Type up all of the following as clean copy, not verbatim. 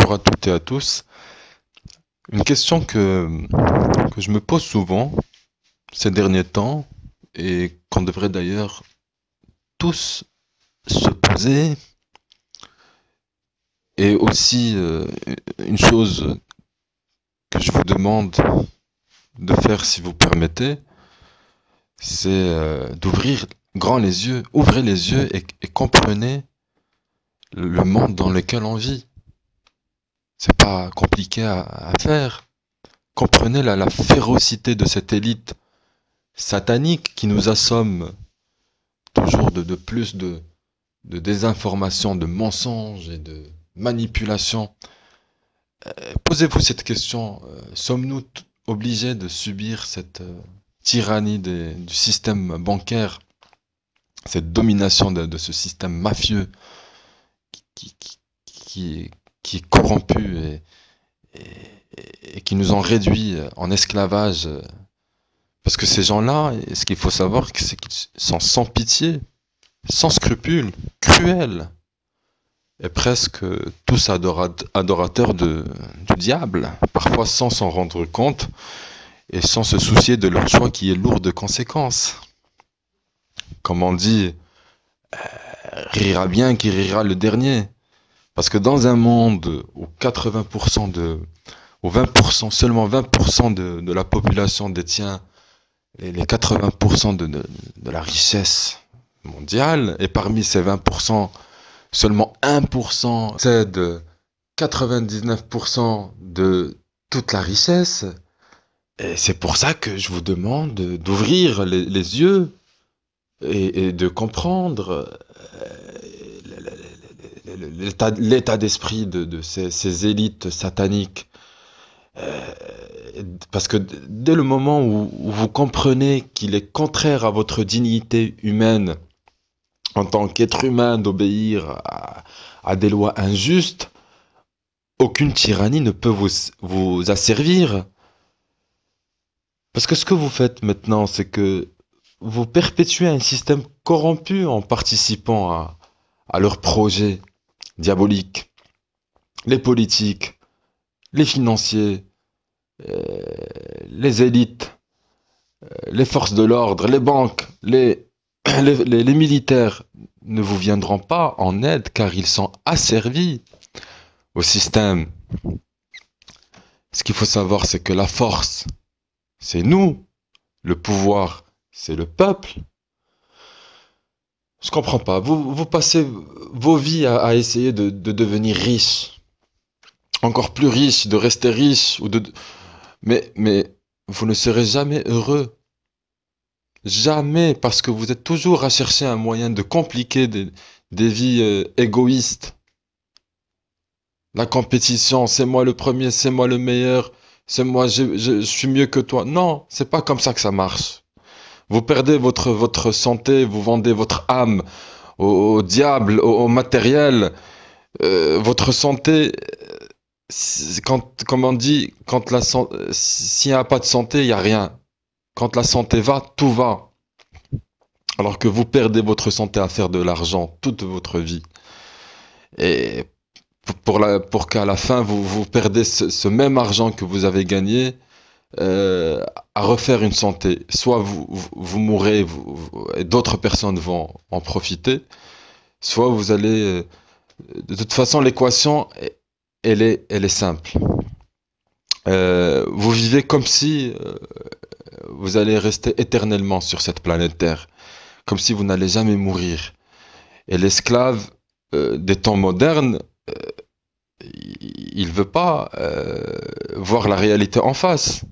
Bonjour à toutes et à tous. Une question que je me pose souvent ces derniers temps et qu'on devrait d'ailleurs tous se poser. Et aussi une chose que je vous demande de faire si vous permettez, c'est d'ouvrir grand les yeux, ouvrez les yeux et comprenez le monde dans lequel on vit. C'est pas compliqué à faire. Comprenez la férocité de cette élite satanique qui nous assomme toujours de plus de désinformation, de mensonges et de manipulation. Posez-vous cette question, sommes-nous obligés de subir cette tyrannie du système bancaire, cette domination de ce système mafieux qui, qui, qui est corrompu et qui nous ont réduits en esclavage? Parce que ces gens-là, ce qu'il faut savoir, c'est qu'ils sont sans pitié, sans scrupules, cruels, et presque tous adorateurs du diable, parfois sans s'en rendre compte et sans se soucier de leur choix qui est lourd de conséquences. Comme on dit, rira bien qui rira le dernier. Parce que dans un monde où 80% ou 20%, seulement 20% de la population détient les 80% de la richesse mondiale, et parmi ces 20%, seulement 1% possède 99% de toute la richesse. Et c'est pour ça que je vous demande d'ouvrir les yeux et de comprendre l'état d'esprit de ces élites sataniques. Parce que dès le moment où vous comprenez qu'il est contraire à votre dignité humaine, en tant qu'être humain, d'obéir à des lois injustes, aucune tyrannie ne peut vous asservir. Parce que ce que vous faites maintenant, c'est que vous perpétuez un système corrompu en participant à leurs projets diaboliques. Les politiques, les financiers, les élites, les forces de l'ordre, les banques, les militaires ne vous viendront pas en aide car ils sont asservis au système. Ce qu'il faut savoir, c'est que la force, c'est nous. Le pouvoir, c'est le peuple. Je comprends pas. Vous passez vos vies à essayer de devenir riche. Encore plus riche, de rester riche. Mais vous ne serez jamais heureux. Jamais, parce que vous êtes toujours à chercher un moyen de compliquer des vies égoïstes. La compétition, c'est moi le premier, c'est moi le meilleur, c'est moi, je suis mieux que toi. Non, c'est pas comme ça que ça marche. Vous perdez votre santé, vous vendez votre âme au diable, au matériel. Votre santé, comme on dit, s'il n'y a pas de santé, il n'y a rien. Quand la santé va, tout va. Alors que vous perdez votre santé à faire de l'argent toute votre vie. Et pour qu'à la fin, vous perdez ce même argent que vous avez gagné à refaire une santé. Soit vous mourrez et d'autres personnes vont en profiter, soit vous allez... de toute façon, l'équation, elle est simple. Vous vivez comme si vous allez rester éternellement sur cette planète Terre, comme si vous n'allez jamais mourir. Et l'esclave des temps modernes, il ne veut pas voir la réalité en face.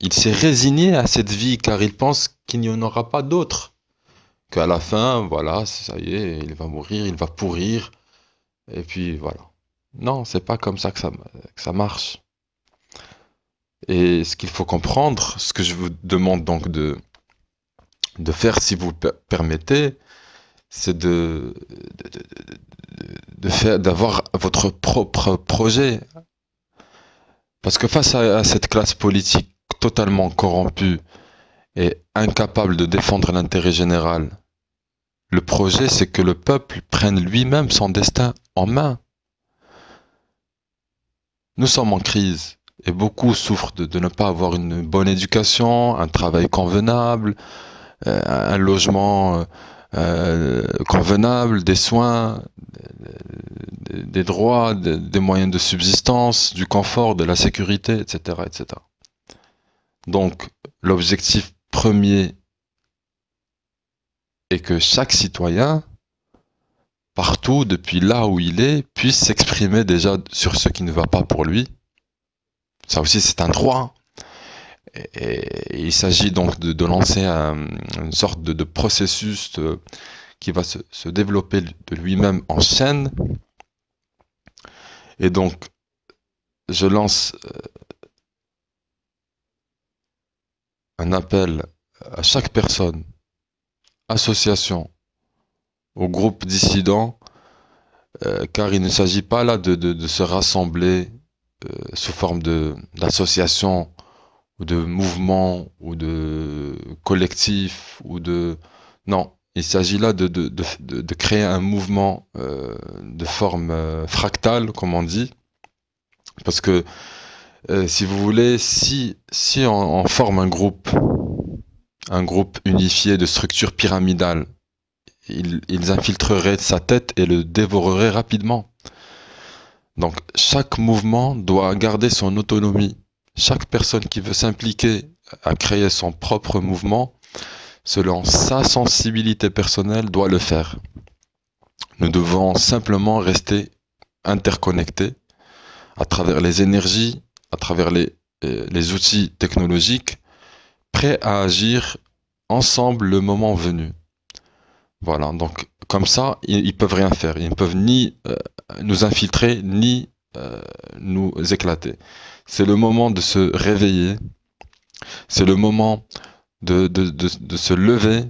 Il s'est résigné à cette vie car il pense qu'il n'y en aura pas d'autre. Qu'à la fin, voilà, ça y est, il va mourir, il va pourrir, et puis voilà. Non, c'est pas comme ça que ça marche. Et ce qu'il faut comprendre, ce que je vous demande donc de faire si vous le permettez, c'est d'avoir votre propre projet. Parce que face à cette classe politique totalement corrompue et incapable de défendre l'intérêt général, le projet c'est que le peuple prenne lui-même son destin en main. nous sommes en crise et beaucoup souffrent de ne pas avoir une bonne éducation, un travail convenable, un logement convenable, des soins, des droits, des moyens de subsistance, du confort, de la sécurité, etc., etc. Donc, l'objectif premier est que chaque citoyen, partout, depuis là où il est, puisse s'exprimer déjà sur ce qui ne va pas pour lui. Ça aussi, c'est un droit. Et il s'agit donc de lancer une sorte de processus qui va se développer de lui-même en chaîne. Et donc, je lance un appel à chaque personne, association, au groupe dissident, car il ne s'agit pas là de se rassembler sous forme d'association ou de mouvement ou de collectif ou de... Non, il s'agit là de créer un mouvement de forme fractale, comme on dit, parce que si vous voulez, si on forme un groupe unifié de structure pyramidale, ils infiltreraient sa tête et le dévoreraient rapidement. Donc chaque mouvement doit garder son autonomie. Chaque personne qui veut s'impliquer à créer son propre mouvement, selon sa sensibilité personnelle, doit le faire. Nous devons simplement rester interconnectés à travers les énergies, à travers les outils technologiques, prêts à agir ensemble le moment venu. Voilà, donc comme ça, ils peuvent rien faire. Ils ne peuvent ni nous infiltrer, ni nous éclater. C'est le moment de se réveiller, c'est le moment de se lever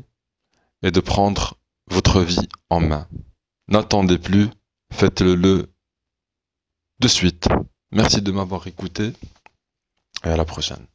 et de prendre votre vie en main. N'attendez plus, faites-le de suite. Merci de m'avoir écouté et à la prochaine.